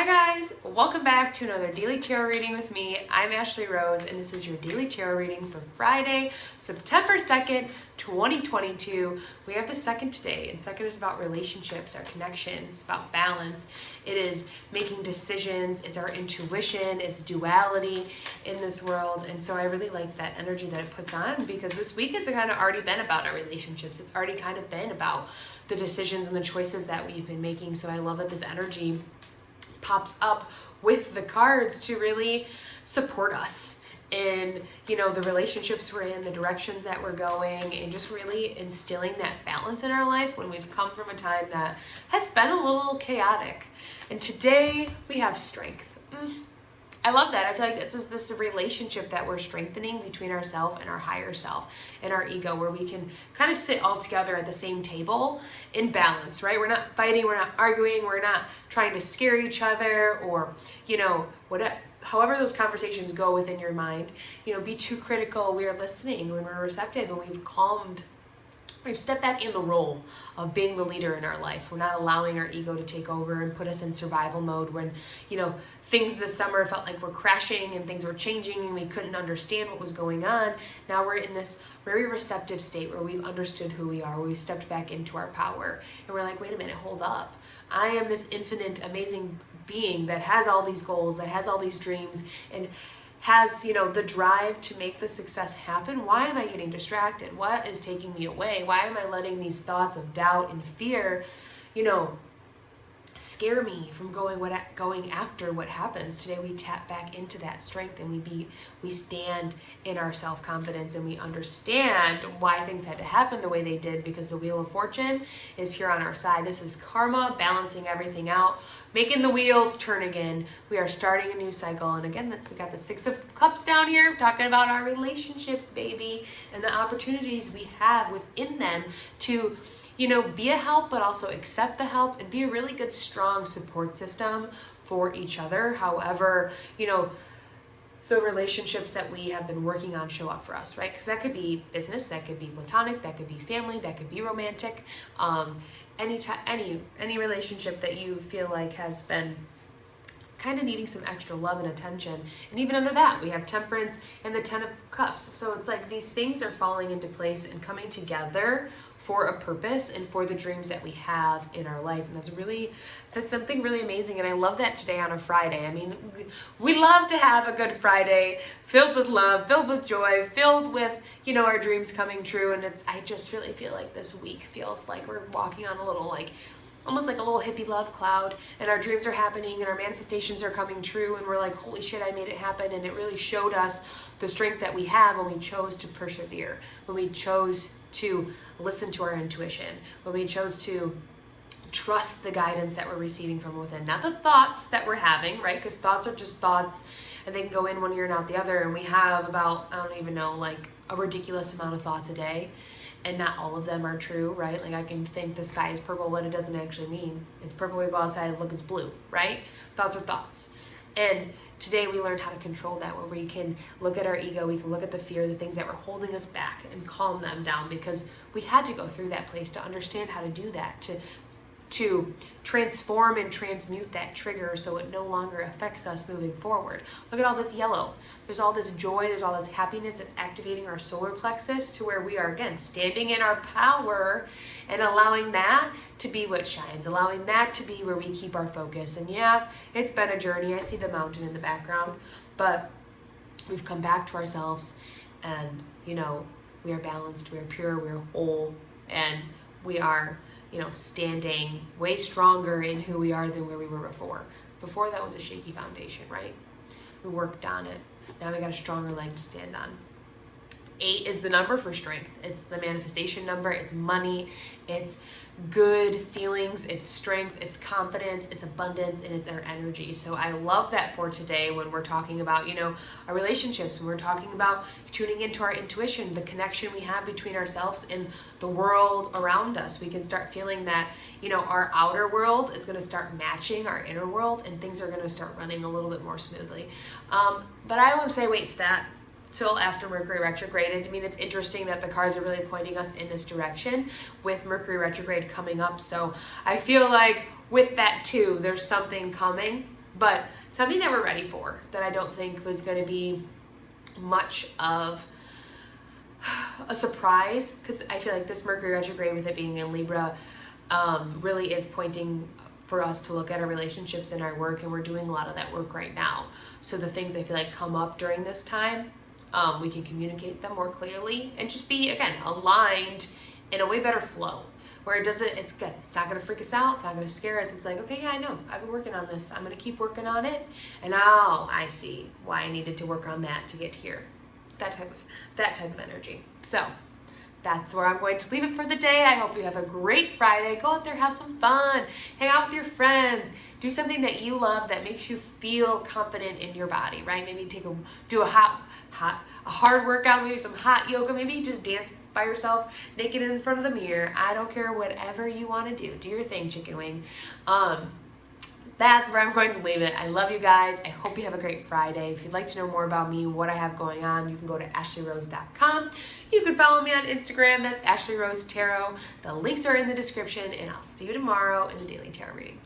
guys, welcome back to another daily tarot reading with me. I'm Ashley Rose and this is your daily tarot reading for Friday, September 2nd, 2022. We have the second today, and second is about relationships, our connections, about balance. It is making decisions, it's our intuition, it's duality in this world. And so I really like that energy that it puts on, because this week has kind of already been about our relationships. It's already kind of been about the decisions and the choices that we've been making. So I love that this energy pops up with the cards to really support us in, the relationships we're in, the directions that we're going, and just really instilling that balance in our life when we've come from a time that has been a little chaotic. And today we have strength. I love that. I feel like this relationship that we're strengthening between ourselves and our higher self and our ego, where we can kind of sit all together at the same table in balance, right? We're not fighting, we're not arguing, we're not trying to scare each other, or, however those conversations go within your mind, be too critical. We are listening when we're receptive, and we've stepped back in the role of being the leader in our life. We're not allowing our ego to take over and put us in survival mode when, things this summer felt like we're crashing and things were changing and we couldn't understand what was going on. Now we're in this very receptive state where we've understood who we are, where we've stepped back into our power. And we're like, wait a minute, hold up. I am this infinite, amazing being that has all these goals, that has all these dreams, and has, the drive to make the success happen. Why am I getting distracted? What is taking me away? Why am I letting these thoughts of doubt and fear, scare me from going after what happens? Today we tap back into that strength, and we stand in our self-confidence, and we understand why things had to happen the way they did, because the Wheel of Fortune is here on our side. This is karma balancing everything out, making the wheels turn again. We are starting a new cycle. And again, we got the Six of Cups down here, talking about our relationships, baby, and the opportunities we have within them to be a help, but also accept the help and be a really good, strong support system for each other. However, the relationships that we have been working on show up for us, right? Because that could be business, that could be platonic, that could be family, that could be romantic. Any relationship that you feel like has been kind of needing some extra love and attention. And even under that, we have Temperance and the Ten of Cups. So it's like these things are falling into place and coming together for a purpose and for the dreams that we have in our life. And that's something really amazing. And I love that today on a Friday. I mean, we love to have a good Friday filled with love, filled with joy, filled with, our dreams coming true. And I just really feel like this week feels like we're walking on a little, almost like a little hippie love cloud, and our dreams are happening and our manifestations are coming true, and we're like, holy shit, I made it happen. And it really showed us the strength that we have when we chose to persevere, when we chose to listen to our intuition, when we chose to trust the guidance that we're receiving from within, not the thoughts that we're having, right? Because thoughts are just thoughts, and they can go in one ear and out the other. And we have about, a ridiculous amount of thoughts a day. And not all of them are true, right? Like I can think the sky is purple, what it doesn't actually mean. It's purple, we go outside and look, it's blue, right? Thoughts are thoughts. And today we learned how to control that, where we can look at our ego, we can look at the fear, the things that were holding us back, and calm them down, because we had to go through that place to understand how to do that, to transform and transmute that trigger so it no longer affects us moving forward. Look at all this yellow. There's all this joy, there's all this happiness that's activating our solar plexus, to where we are, again, standing in our power and allowing that to be what shines, allowing that to be where we keep our focus. And yeah, it's been a journey. I see the mountain in the background, but we've come back to ourselves, and, we are balanced, we are pure, we are whole, and we are standing way stronger in who we are than where we were before. Before, that was a shaky foundation, right? We worked on it. Now we got a stronger leg to stand on. 8 is the number for strength. It's the manifestation number. It's money. It's good feelings. It's strength. It's confidence. It's abundance, and it's our energy. So I love that for today when we're talking about, our relationships, when we're talking about tuning into our intuition, the connection we have between ourselves and the world around us. We can start feeling that, our outer world is going to start matching our inner world, and things are going to start running a little bit more smoothly. But I won't say wait to that till after Mercury retrograde. I mean, it's interesting that the cards are really pointing us in this direction with Mercury retrograde coming up. So I feel like with that too, there's something coming but something that we're ready for that I don't think was going to be much of a surprise, because I feel like this Mercury retrograde, with it being in Libra, really is pointing for us to look at our relationships and our work, and we're doing a lot of that work right now. So the things I feel like come up during this time, we can communicate them more clearly and just be, again, aligned in a way better flow, where it's good. It's not going to freak us out. It's not going to scare us. It's like, okay, yeah, I know. I've been working on this. I'm going to keep working on it. And now I see why I needed to work on that to get here. That type of energy. So that's where I'm going to leave it for the day. I hope you have a great Friday. Go out there, have some fun, hang out with your friends, do something that you love that makes you feel confident in your body, right? Maybe do a hard workout, maybe some hot yoga, maybe just dance by yourself naked in front of the mirror. I don't care, whatever you want to do. Do your thing, chicken wing. That's where I'm going to leave it. I love you guys. I hope you have a great Friday. If you'd like to know more about me, what I have going on, you can go to ashleyrose.com. You can follow me on Instagram. That's Ashley Rose Tarot. The links are in the description, and I'll see you tomorrow in the Daily Tarot reading.